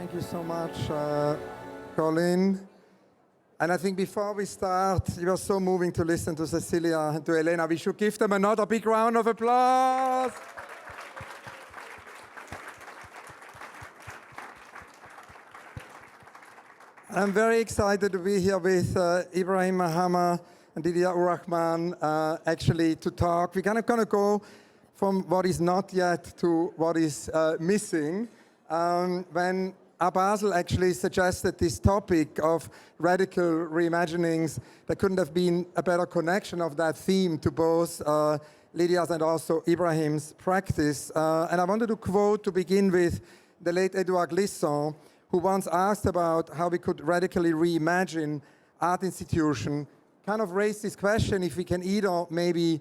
Thank you so much, Colin. And I think before we start, it was so moving to listen to Cecilia and to Elena. We should give them another big round of applause. I'm very excited to be here with Ibrahim Mahama and Lydia Ourahmane, actually to talk. We're kind of going to go from what is not yet to what is missing. When Basel actually suggested this topic of radical reimaginings, there couldn't have been a better connection of that theme to both Lydia's and also Ibrahim's practice. And I wanted to quote to begin with the late Edouard Glissant, who once asked about how we could radically reimagine art institution, kind of raised this question if we can either maybe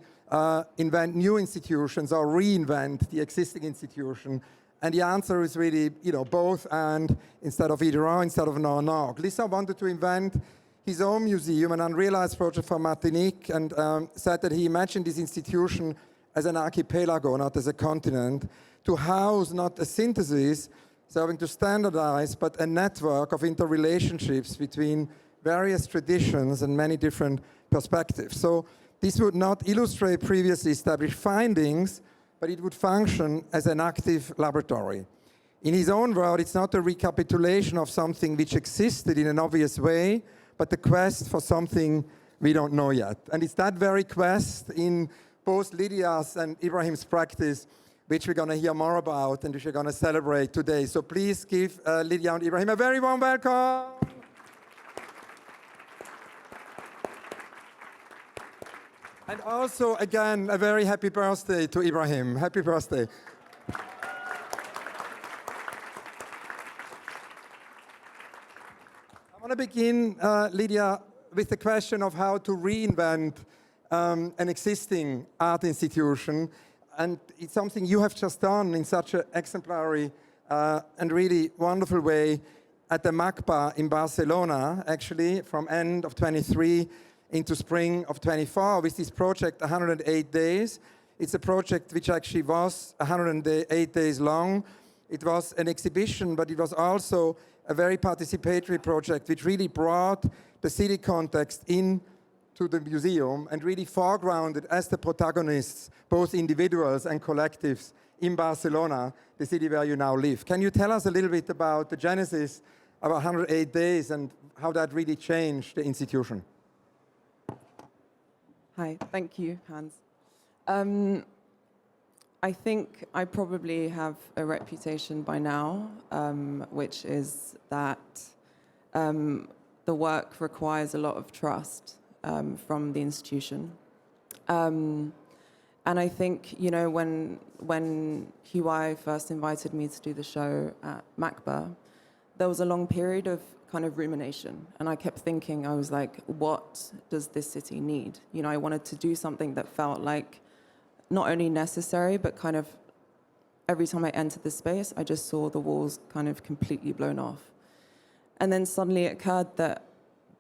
invent new institutions or reinvent the existing institution. And the answer is really, both and instead of either or, instead of nor. Glissant wanted to invent his own museum, an Unrealized project for Martinique, and said that he imagined this institution as an archipelago, not as a continent, to house not a synthesis, serving to standardize, but a network of interrelationships between various traditions and many different perspectives. So this would not illustrate previously established findings, but it would function as an active laboratory. In his own word, it's not a recapitulation of something which existed in an obvious way, but the quest for something we don't know yet. And it's that very quest in both Lydia's and Ibrahim's practice which we're going to hear more about and which we're going to celebrate today. So please give Lydia and Ibrahim a very warm welcome. And also, again, a very happy birthday to Ibrahim. Happy birthday. I want to begin, Lydia, with the question of how to reinvent an existing art institution. And it's something you have just done in such an exemplary and really wonderful way at the MACBA in Barcelona, actually, from end of 23 into spring of 24 with this project, 108 Days. It's a project which actually was 108 days long. It was an exhibition, but it was also a very participatory project which really brought the city context in to the museum and really foregrounded as the protagonists, both individuals and collectives in Barcelona, the city where you now live. Can you tell us a little bit about the genesis of 108 Days and how that really changed the institution? Hi, thank you, Hans. I think I probably have a reputation by now, which is that the work requires a lot of trust from the institution. And I think, when HUI first invited me to do the show at MACBA, there was a long period of kind of rumination. And I kept thinking, I was like, what does this city need? I wanted to do something that felt like not only necessary, but kind of every time I entered the space, I just saw the walls kind of completely blown off. And then suddenly it occurred that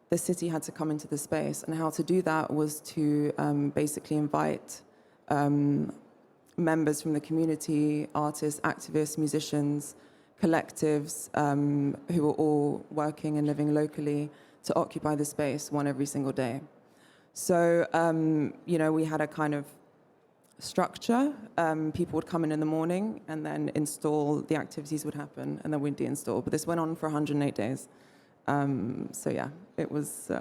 the city had to come into the space, and how to do that was to basically invite members from the community, artists, activists, musicians, collectives who were all working and living locally to occupy the space one every single day. So, we had a kind of structure. People would come in the morning and then install, the activities would happen, and then we'd deinstall. But this went on for 108 days. So yeah, it was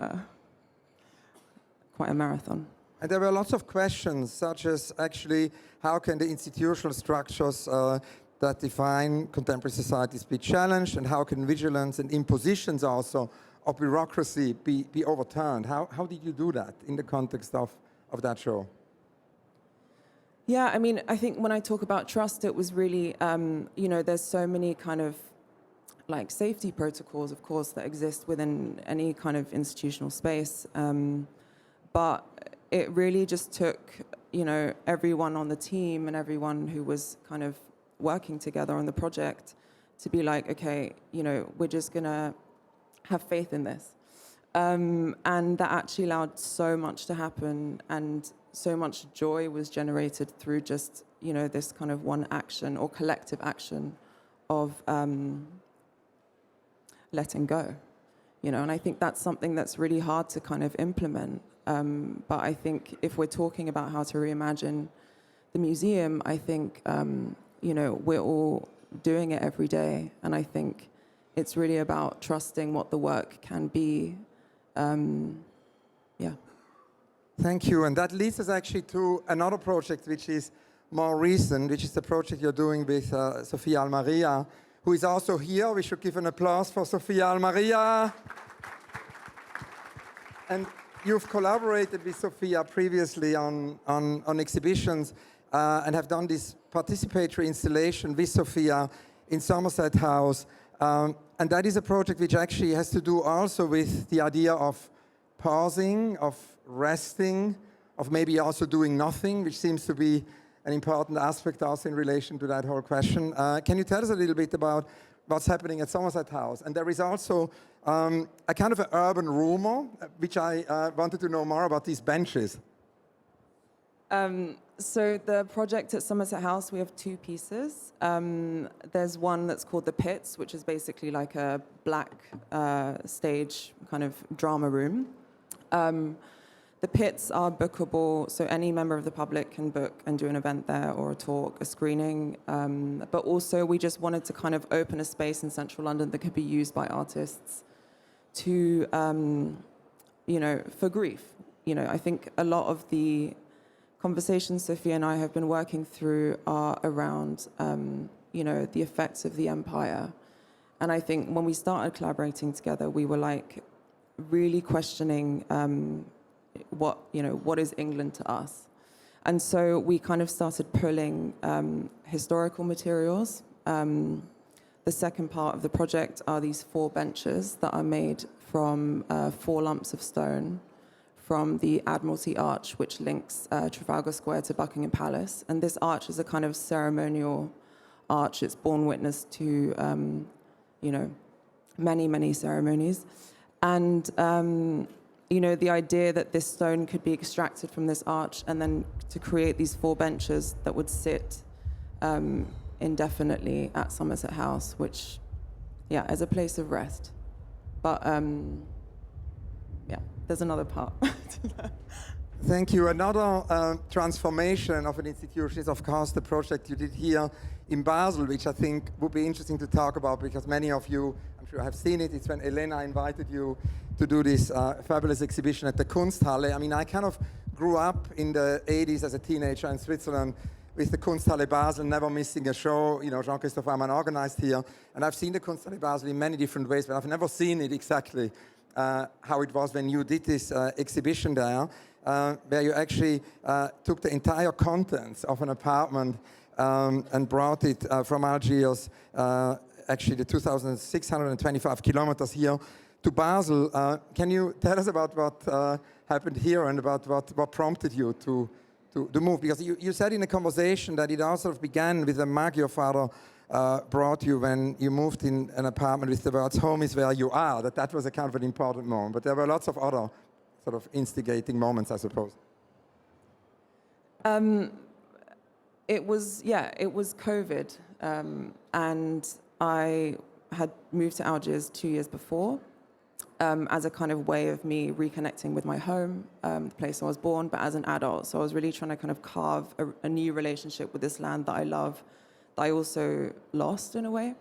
quite a marathon. And there were lots of questions, such as actually, how can the institutional structures that define contemporary societies be challenged, and how can vigilance and impositions also of bureaucracy be overturned? How did you do that in the context of that show? Yeah, I think when I talk about trust, it was really, there's so many kind of like safety protocols, of course, that exist within any kind of institutional space. But it really just took, everyone on the team and everyone who was kind of working together on the project to be like, okay, we're just going to have faith in this. And that actually allowed so much to happen, and so much joy was generated through just, this kind of one action or collective action of letting go, you know, and I think that's something that's really hard to kind of implement. But I think if we're talking about how to reimagine the museum, I think, you know, we're all doing it every day. And I think it's really about trusting what the work can be. Yeah. Thank you. And that leads us actually to another project which is more recent, which is the project you're doing with Sophia Almaria, who is also here. We should give an applause for Sophia Almaria. And you've collaborated with Sophia previously on exhibitions and have done this participatory installation with Sophia in Somerset House. And that is a project which actually has to do also with the idea of pausing, of resting, of maybe also doing nothing, which seems to be an important aspect also in relation to that whole question. Can you tell us a little bit about what's happening at Somerset House? And there is also a kind of an urban rumor, which I wanted to know more about these benches. So the project at Somerset House, we have two pieces. There's one that's called The Pits, which is basically like a black stage kind of drama room. The pits are bookable, so any member of the public can book and do an event there or a talk, a screening. But also we just wanted to kind of open a space in central London that could be used by artists to, you know, for grief. You know, I think a lot of the conversations Sophia and I have been working through are around, you know, the effects of the empire. And I think when we started collaborating together, we were like really questioning what is England to us? And so we kind of started pulling historical materials. The second part of the project are these 4 benches that are made from 4 lumps of stone from the Admiralty Arch, which links Trafalgar Square to Buckingham Palace. And this arch is a kind of ceremonial arch. It's borne witness to, you know, many, many ceremonies. And you know, the idea that this stone could be extracted from this arch and then to create these 4 benches that would sit indefinitely at Somerset House, which, yeah, as a place of rest. But, yeah, there's another part. Thank you. Another transformation of an institution is, of course, the project you did here in Basel, which I think would be interesting to talk about because many of you, I'm sure, have seen it. It's when Elena invited you to do this fabulous exhibition at the Kunsthalle. I mean, I kind of grew up in the 80s as a teenager in Switzerland with the Kunsthalle Basel, never missing a show. You know, Jean-Christophe Arman organized here. And I've seen the Kunsthalle Basel in many different ways, but I've never seen it exactly how it was when you did this exhibition there, where you actually took the entire contents of an apartment and brought it from Algiers, actually the 2,625 kilometers here to Basel. Can you tell us about what happened here and about what prompted you to move? Because you said in a conversation that it all sort of began with a mug your father brought you when you moved in an apartment with the words, "Home is where you are," that was a kind of an important moment. But there were lots of other sort of instigating moments, I suppose. It was COVID. And I had moved to Algiers 2 years before as a kind of way of me reconnecting with my home, the place I was born, but as an adult. So I was really trying to kind of carve a new relationship with this land that I love, that I also lost in a way.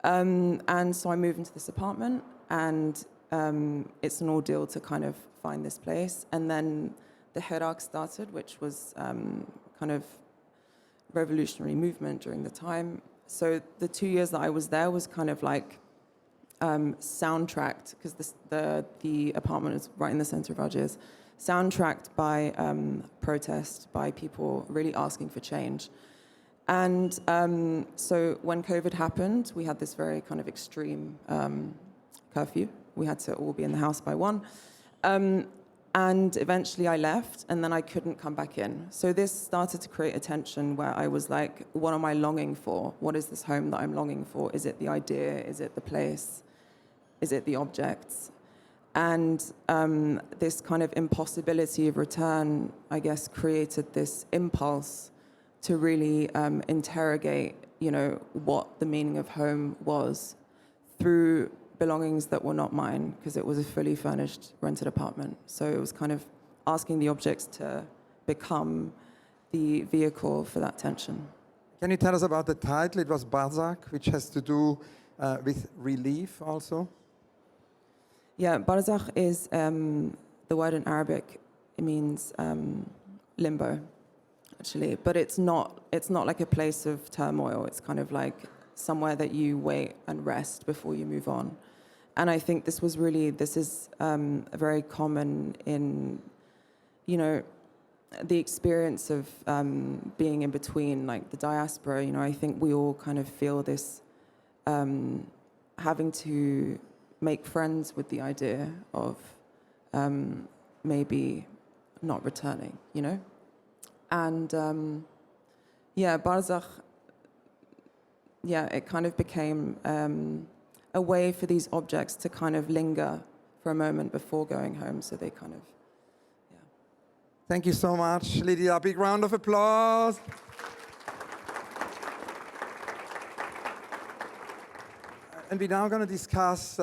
And so I moved into this apartment, and it's an ordeal to kind of find this place. And then the Herak started, which was kind of revolutionary movement during the time. So the 2 years that I was there was kind of like soundtracked, because the apartment is right in the center of Algiers, soundtracked by protest, by people really asking for change. And so when COVID happened, we had this very kind of extreme curfew. We had to all be in the house by 1. And eventually I left, and then I couldn't come back in. So this started to create a tension where I was like, what am I longing for? What is this home that I'm longing for? Is it the idea? Is it the place? Is it the objects? And this kind of impossibility of return, I guess, created this impulse to really interrogate, you know, what the meaning of home was through belongings that were not mine, because it was a fully furnished rented apartment. So it was kind of asking the objects to become the vehicle for that tension. Can you tell us about the title? It was Barzak, which has to do with relief also. Yeah, barzakh is the word in Arabic. It means limbo, actually. But it's not like a place of turmoil. It's kind of like somewhere that you wait and rest before you move on. And I think this is very common in, the experience of being in between, like the diaspora. I think we all kind of feel this having to make friends with the idea of maybe not returning, And barzakh, it kind of became a way for these objects to kind of linger for a moment before going home. So they kind of, Thank you so much, Lydia. A big round of applause. And we're now going to discuss,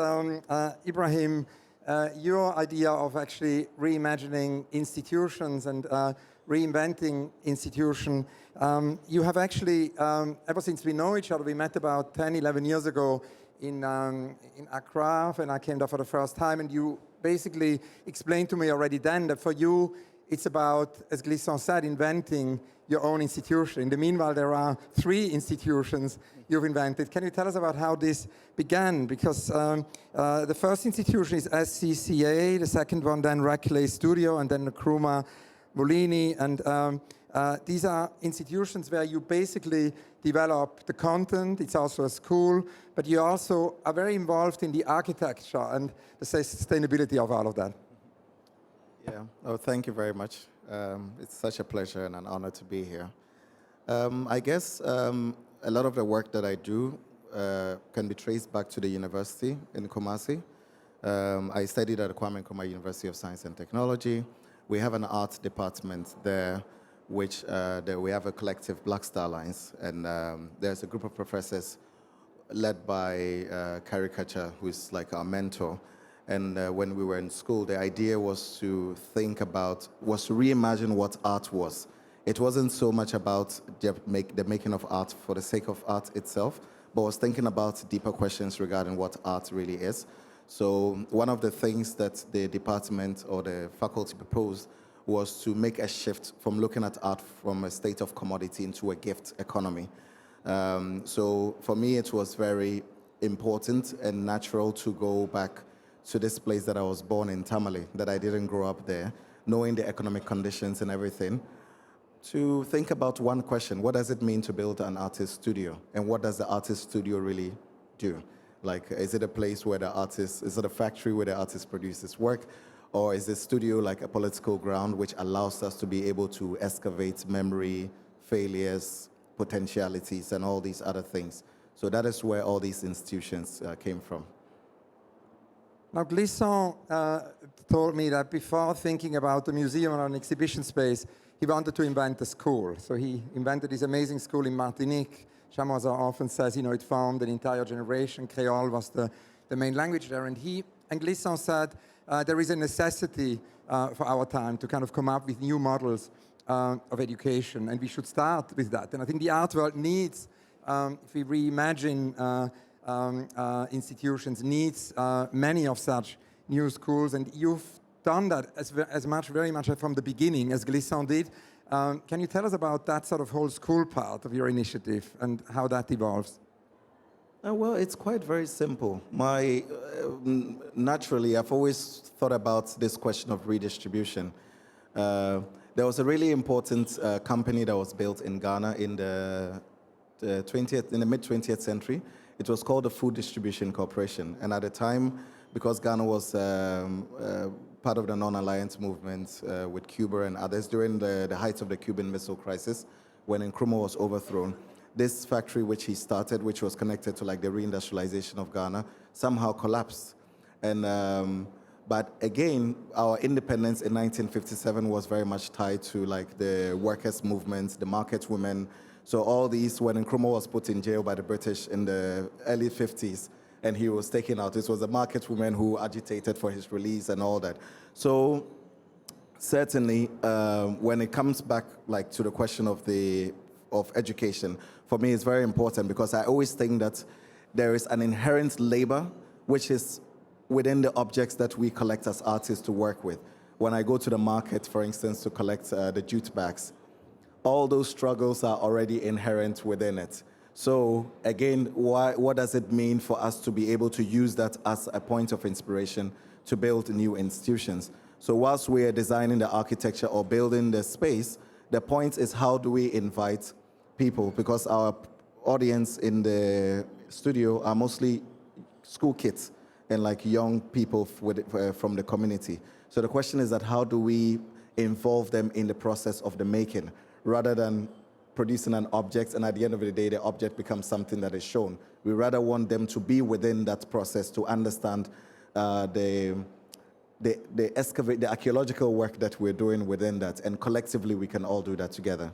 Ibrahim, your idea of actually reimagining institutions and reinventing institutions. You have actually, ever since we know each other, we met about 10, 11 years ago in Accra when I came there for the first time, and you basically explained to me already then that for you, it's about, as Glissant said, inventing your own institution. In the meanwhile, there are 3 institutions you've invented. Can you tell us about how this began? Because the first institution is SCCA, the second one then Reclay Studio, and then Nkrumah Molini. And these are institutions where you basically develop the content. It's also a school, but you also are very involved in the architecture and the sustainability of all of that. Yeah, oh, thank you very much. It's such a pleasure and an honor to be here. I guess a lot of the work that I do can be traced back to the university in Kumasi. I studied at the Kwame Nkrumah University of Science and Technology. We have an art department there, which we have a collective Black Star Lines, and there's a group of professors led by Caricature, who's like our mentor. And when we were in school, the idea was to reimagine what art was. It wasn't so much about the making of art for the sake of art itself, but was thinking about deeper questions regarding what art really is. So one of the things that the department or the faculty proposed was to make a shift from looking at art from a state of commodity into a gift economy. So for me, it was very important and natural to go back to this place that I was born in, Tamale, that I didn't grow up there, knowing the economic conditions and everything, to think about one question: what does it mean to build an artist studio? And what does the artist studio really do? Like, is it a place where is it a factory where the artist produces work? Or is the studio like a political ground which allows us to be able to excavate memory, failures, potentialities, and all these other things? So that is where all these institutions came from. Now, Glissant told me that before thinking about the museum or an exhibition space, he wanted to invent a school. So he invented this amazing school in Martinique. Chamoisa often says, it formed an entire generation. Creole was the main language there. And Glissant said, there is a necessity for our time to kind of come up with new models of education, and we should start with that. And I think the art world needs, if we reimagine institutions, needs many of such new schools, and you've done that very much from the beginning, as Glissant did. Can you tell us about that sort of whole school part of your initiative and how that evolves? Well, it's quite very simple. Naturally, I've always thought about this question of redistribution. There was a really important company that was built in Ghana in the mid-20th century. It was called the Food Distribution Corporation. And at the time, because Ghana was part of the non-alliance movement with Cuba and others during the height of the Cuban Missile Crisis, when Nkrumah was overthrown, this factory which he started, which was connected to like the reindustrialization of Ghana, somehow collapsed. And but again, our independence in 1957 was very much tied to like the workers' movement, the market women. So all these, when Nkrumah was put in jail by the British in the early 50s, and he was taken out. This was a market woman who agitated for his release and all that. So certainly, when it comes back like to the question of education, for me it's very important because I always think that there is an inherent labor which is within the objects that we collect as artists to work with. When I go to the market, for instance, to collect the jute bags, all those struggles are already inherent within it. So again, what does it mean for us to be able to use that as a point of inspiration to build new institutions? So whilst we are designing the architecture or building the space, the point is how do we invite people? Because our audience in the studio are mostly school kids and like young people from the community. So the question is that how do we involve them in the process of the making rather than producing an object and at the end of the day the object becomes something that is shown. We rather want them to be within that process to understand the archaeological work that we're doing within that, and collectively we can all do that together.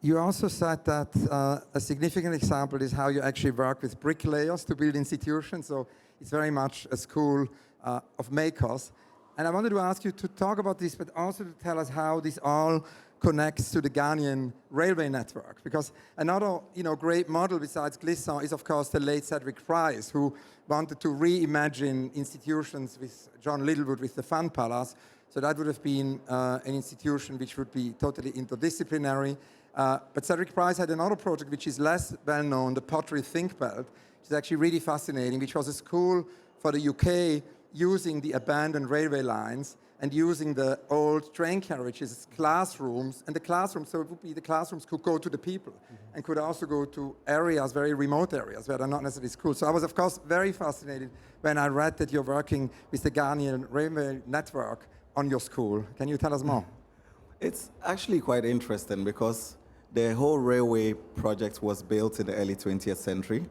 You also said that a significant example is how you actually work with bricklayers to build institutions. So it's very much a school of makers. And I wanted to ask you to talk about this, but also to tell us how this all connects to the Ghanaian railway network. Because another great model besides Glisson is, of course, the late Cedric Price, who wanted to reimagine institutions with John Littlewood with the Fan Palace. So that would have been an institution which would be totally interdisciplinary. But Cedric Price had another project which is less well known, the Pottery Think Belt, which is actually really fascinating, which was a school for the UK using the abandoned railway lines and using the old train carriages as classrooms. And the classrooms, so it would be the classrooms could go to the people and could also go to areas, very remote areas where they're not necessarily schools. So I was, of course, very fascinated when I read that you're working with the Ghanaian railway network on your school. Can you tell us more? It's actually quite interesting because the whole railway project was built in the early 20th century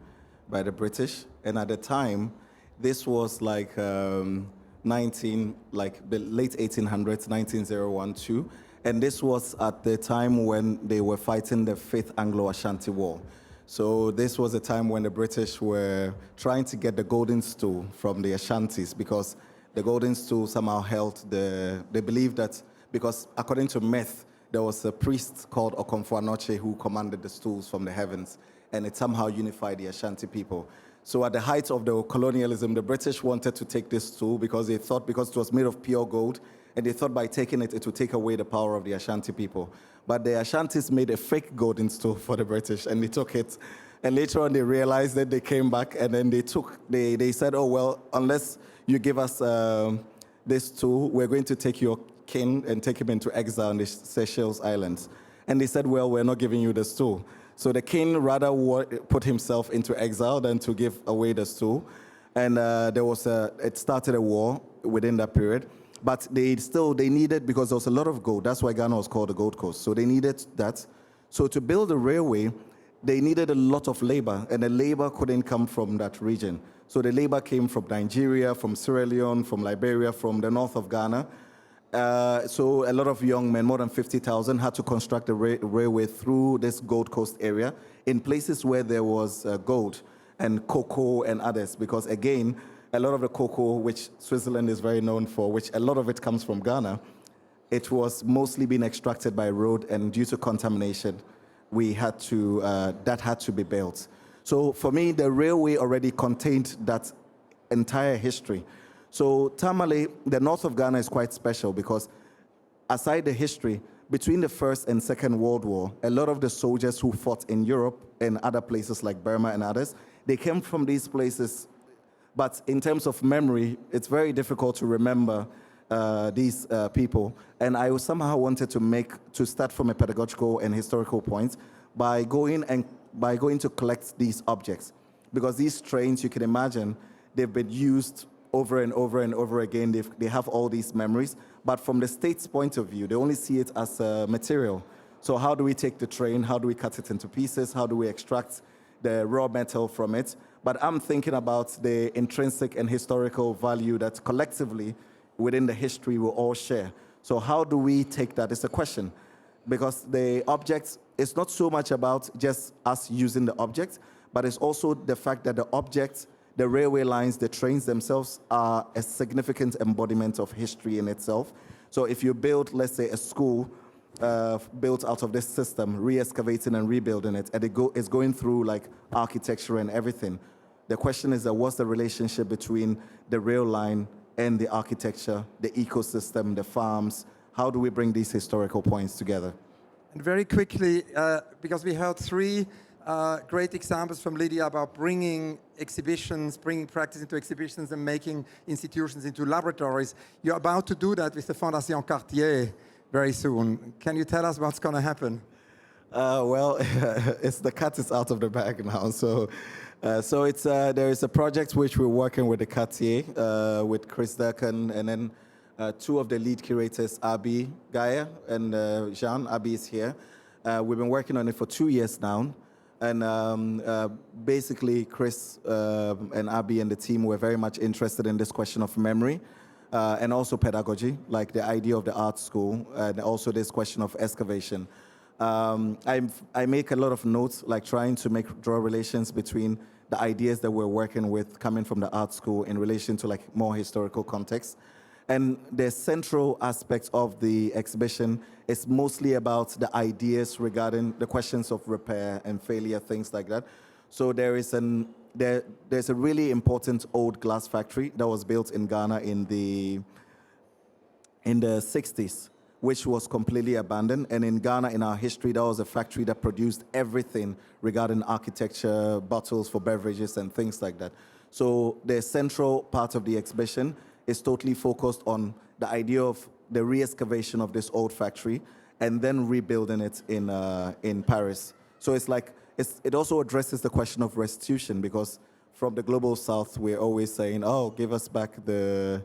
by the British. And at the time, this was like the late 1800s, 1901-2. And this was at the time when they were fighting the 5th Anglo-Ashanti War. So this was a time when the British were trying to get the golden stool from the Ashantis because the golden stool somehow held they believed that, because according to myth, there was a priest called Okomfo Anoche who commanded the stools from the heavens, and it somehow unified the Ashanti people. So at the height of the colonialism, the British wanted to take this stool because they thought, because it was made of pure gold, and they thought by taking it, it would take away the power of the Ashanti people. But the Ashantis made a fake golden stool for the British, and they took it. And later on, they realized that they came back, and then they said, oh, well, unless you give us this tool, we're going to take your king and take him into exile in the Seychelles Islands. And they said, well, we're not giving you the stool. So the king rather put himself into exile than to give away the stool. And it started a war within that period. But they needed, because there was a lot of gold, that's why Ghana was called the Gold Coast. So they needed that. So to build a railway, they needed a lot of labor, and the labor couldn't come from that region. So the labor came from Nigeria, from Sierra Leone, from Liberia, from the north of Ghana. So a lot of young men, more than 50,000, had to construct a railway through this Gold Coast area in places where there was gold and cocoa and others, because again, a lot of the cocoa, which Switzerland is very known for, which a lot of it comes from Ghana, it was mostly being extracted by road, and due to contamination, that had to be built. So for me, the railway already contained that entire history. So Tamale, the north of Ghana, is quite special because aside the history, between the First and Second World War, a lot of the soldiers who fought in Europe and other places like Burma and others, they came from these places. But in terms of memory, it's very difficult to remember these people. And I somehow wanted to start from a pedagogical and historical point by going to collect these objects. Because these trains, you can imagine, they've been used over and over and over again. They have all these memories. But from the state's point of view, they only see it as a material. So how do we take the train? How do we cut it into pieces? How do we extract the raw metal from it? But I'm thinking about the intrinsic and historical value that collectively within the history we all share. So how do we take that? It's a question. Because the objects, it's not so much about just us using the object, but it's also the fact that the objects, the railway lines, the trains themselves are a significant embodiment of history in itself. So if you build, let's say, a school built out of this system, re-excavating and rebuilding it, and it's going through like architecture and everything, the question is that what's the relationship between the rail line and the architecture, the ecosystem, the farms? How do we bring these historical points together? And very quickly, because we heard three great examples from Lydia about bringing exhibitions, bringing practice into exhibitions and making institutions into laboratories. You're about to do that with the Fondation Cartier very soon. Can you tell us what's going to happen? Well, the cat is out of the bag now. So there is a project which we're working with the Cartier, with Chris Durkin, and then two of the lead curators, Abi Gaia and Jean. Abi is here. We've been working on it for 2 years now. And basically, Chris and Abi and the team were very much interested in this question of memory and also pedagogy, like the idea of the art school, and also this question of excavation. I make a lot of notes, like trying to draw relations between the ideas that we're working with coming from the art school in relation to like more historical context. And the central aspect of the exhibition is mostly about the ideas regarding the questions of repair and failure, things like that. So there's a really important old glass factory that was built in Ghana in the 60s, which was completely abandoned. And in Ghana, in our history, that was a factory that produced everything regarding architecture, bottles for beverages, and things like that. So the central part of the exhibition is totally focused on the idea of the re-excavation of this old factory and then rebuilding it in Paris. So it's like, it also addresses the question of restitution, because from the global south, we're always saying, oh, give us back the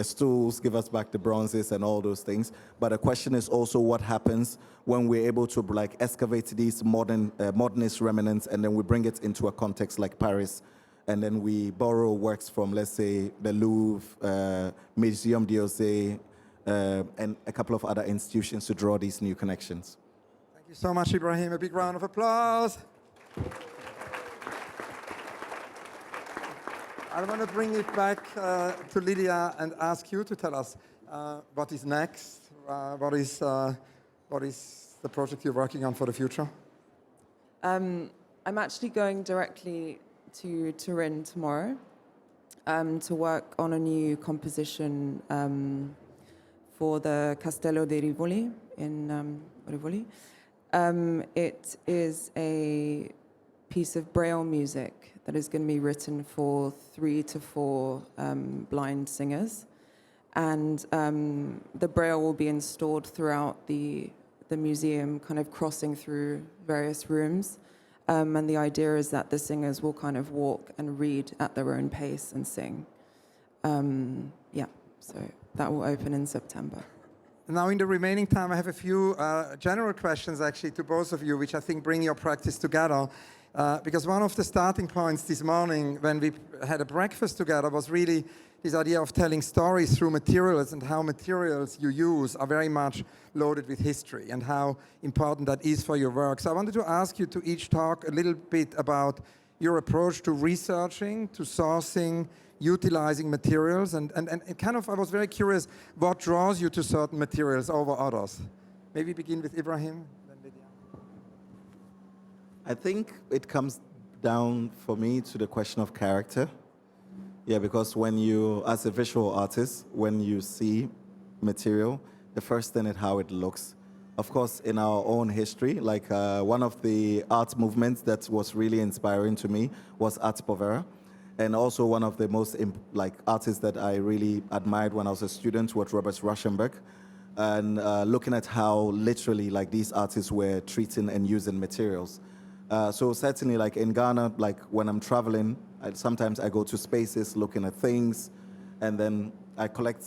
stools, give us back the bronzes and all those things. But the question is also what happens when we're able to like excavate these modernist remnants and then we bring it into a context like Paris. And then we borrow works from, let's say, the Louvre, Museum d'Orsay, and a couple of other institutions to draw these new connections. Thank you so much, Ibrahim. A big round of applause. I want to bring it back to Lydia and ask you to tell us what is next. What is the project you're working on for the future? I'm actually going directly to Turin tomorrow to work on a new composition for the Castello dei Rivoli in Rivoli. It is a piece of Braille music that is going to be written for 3 to 4 blind singers. And the Braille will be installed throughout the museum, kind of crossing through various rooms. And the idea is that the singers will kind of walk and read at their own pace and sing. So that will open in September. Now, in the remaining time, I have a few general questions, actually, to both of you, which I think bring your practice together. Because one of the starting points this morning when we had a breakfast together was really this idea of telling stories through materials, and how materials you use are very much loaded with history and how important that is for your work. So I wanted to ask you to each talk a little bit about your approach to researching, to sourcing, utilizing materials, and kind of, I was very curious what draws you to certain materials over others. Maybe begin with Ibrahim, then Lydia. I think it comes down for me to the question of character. Yeah, because when you, as a visual artist, when you see material, the first thing is how it looks. Of course, in our own history, like one of the art movements that was really inspiring to me was Art Povera. And also one of the most artists that I really admired when I was a student was Robert Rauschenberg. And looking at how literally like these artists were treating and using materials. So certainly like in Ghana, like when I'm traveling, sometimes I go to spaces looking at things, and then I collect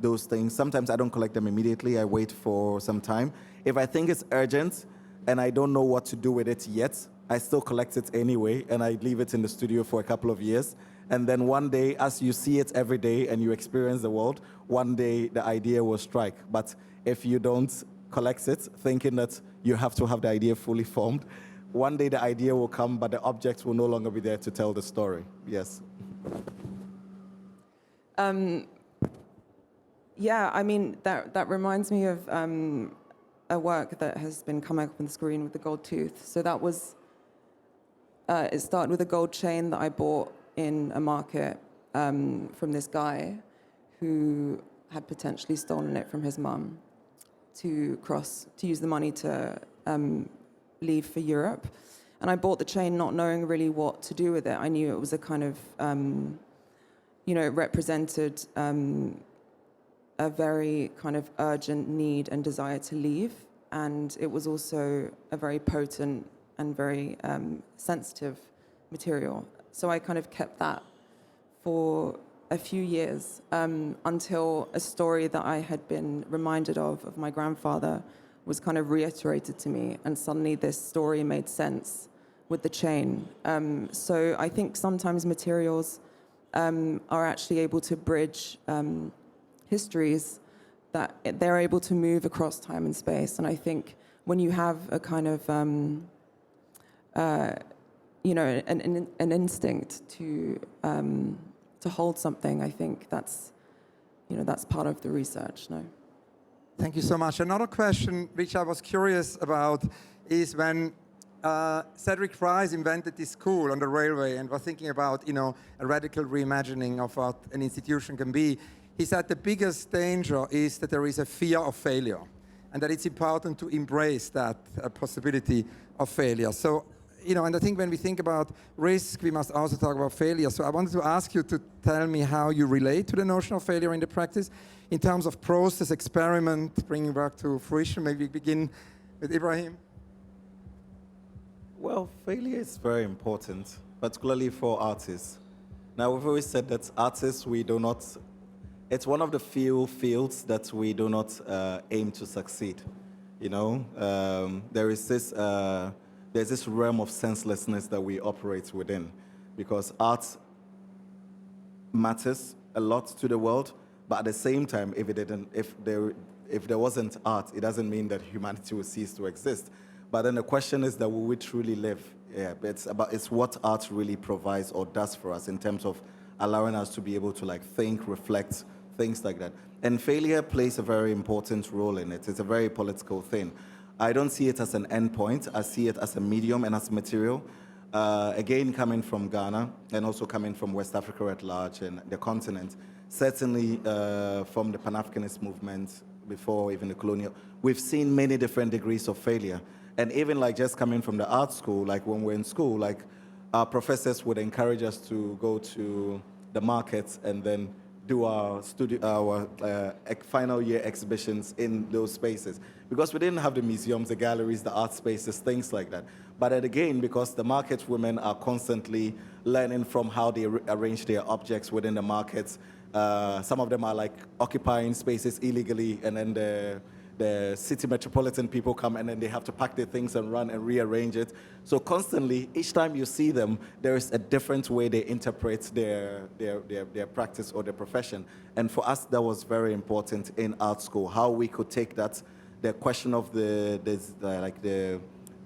those things. Sometimes I don't collect them immediately. I wait for some time. If I think it's urgent and I don't know what to do with it yet, I still collect it anyway, and I leave it in the studio for a couple of years. And then one day, as you see it every day and you experience the world, one day the idea will strike. But if you don't collect it, thinking that you have to have the idea fully formed, one day the idea will come, but the object will no longer be there to tell the story. Yes. Yeah, I mean, that reminds me of a work that has been coming up on the screen with the gold tooth. So that was, it started with a gold chain that I bought in a market from this guy who had potentially stolen it from his mum to use the money to leave for Europe. And I bought the chain not knowing really what to do with it. I knew it was a kind of, it represented a very kind of urgent need and desire to leave. And it was also a very potent and very sensitive material. So I kind of kept that for a few years until a story that I had been reminded of my grandfather was kind of reiterated to me. And suddenly this story made sense with the chain. So I think sometimes materials are actually able to bridge histories that they're able to move across time and space. And I think when you have a kind of, an instinct to hold something, I think that's part of the research. No. Thank you so much. Another question which I was curious about is when Cedric Rice invented this school on the railway and was thinking about, a radical reimagining of what an institution can be. He said the biggest danger is that there is a fear of failure and that it's important to embrace that possibility of failure. So, and I think when we think about risk, we must also talk about failure. So I wanted to ask you to tell me how you relate to the notion of failure in the practice in terms of process, experiment, bringing work to fruition. Maybe we begin with Ibrahim. Well, failure is very important, particularly for artists. Now, we've always said that artists, it's one of the few fields that we do not aim to succeed. There's this realm of senselessness that we operate within, because art matters a lot to the world, but at the same time, if there wasn't art, it doesn't mean that humanity will cease to exist. But then the question is that will we truly live? Yeah, it's what art really provides or does for us in terms of allowing us to be able to think, reflect, things like that. And failure plays a very important role in it. It's a very political thing. I don't see it as an endpoint. I see it as a medium and as material. Again, coming from Ghana and also coming from West Africa at large and the continent, certainly from the Pan-Africanist movement before even the colonial, we've seen many different degrees of failure. And even just coming from the art school, when we're in school, our professors would encourage us to go to the markets and then do our final year exhibitions in those spaces. Because we didn't have the museums, the galleries, the art spaces, things like that. But again, because the market women are constantly learning from how they arrange their objects within the markets, some of them are occupying spaces illegally, and then the city metropolitan people come and then they have to pack their things and run and rearrange it. So constantly, each time you see them, there is a different way they interpret their practice or their profession. And for us, that was very important in art school, how we could take that, the question of the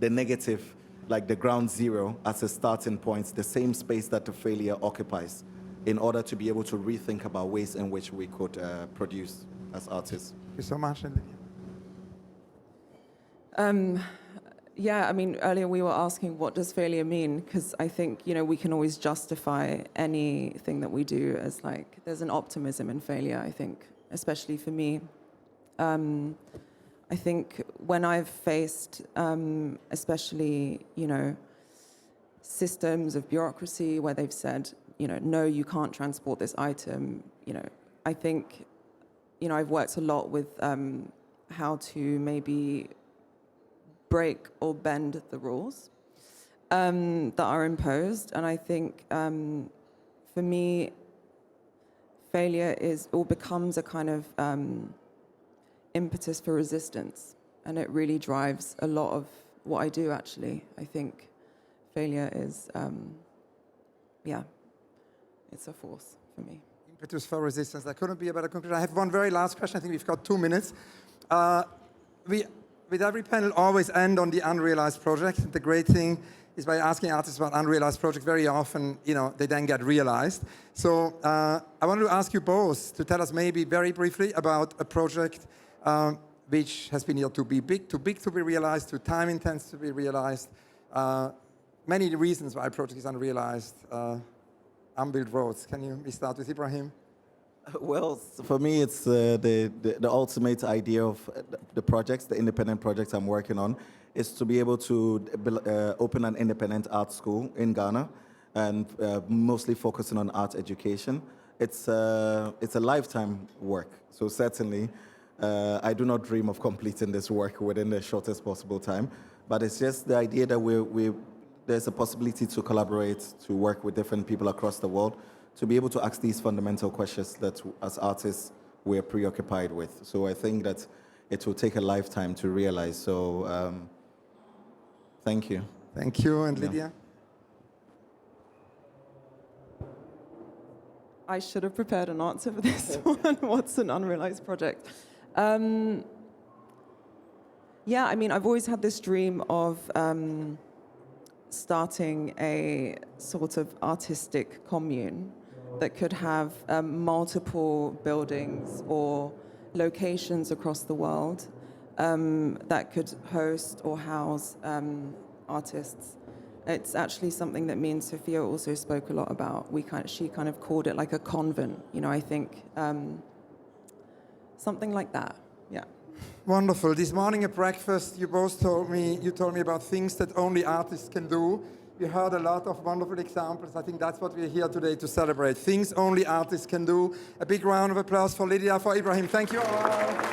negative, the ground zero as a starting point, the same space that the failure occupies, in order to be able to rethink about ways in which we could produce as artists. Thank you so much, Lydia. Yeah, I mean, earlier we were asking what does failure mean? Because I think, we can always justify anything that we do as there's an optimism in failure, I think, especially for me. I think when I've faced, especially, systems of bureaucracy where they've said, no, you can't transport this item, I think, I've worked a lot with how to maybe break or bend the rules that are imposed. And I think for me, failure becomes a kind of impetus for resistance. And it really drives a lot of what I do, actually. I think failure is, it's a force for me. Impetus for resistance. That couldn't be a better conclusion. I have one very last question. I think we've got 2 minutes. with every panel, always end on the unrealized project. The great thing is by asking artists about unrealized projects, very often, they then get realized. So I wanted to ask you both to tell us maybe very briefly about a project which has been too big to be realized, too time intense to be realized. Many reasons why a project is unrealized. Unbuilt roads. We start with Ibrahim? Well, for me, it's the ultimate idea of the projects, the independent projects I'm working on, is to be able to open an independent art school in Ghana and mostly focusing on art education. It's a lifetime work, so certainly I do not dream of completing this work within the shortest possible time, but it's just the idea that there's a possibility to collaborate, to work with different people across the world, to be able to ask these fundamental questions that as artists we're preoccupied with. So I think that it will take a lifetime to realize. So thank you. Thank you. And Lydia? I should have prepared an answer for this one. What's an unrealized project? Yeah, I mean, I've always had this dream of starting a sort of artistic commune that could have multiple buildings or locations across the world that could host or house artists. It's actually something that me and Sophia also spoke a lot about. She kind of called it like a convent, I think something like that, yeah. Wonderful. This morning at breakfast, you told me about things that only artists can do. We heard a lot of wonderful examples. I think that's what we're here today to celebrate. Things only artists can do. A big round of applause for Lydia, for Ibrahim. Thank you all.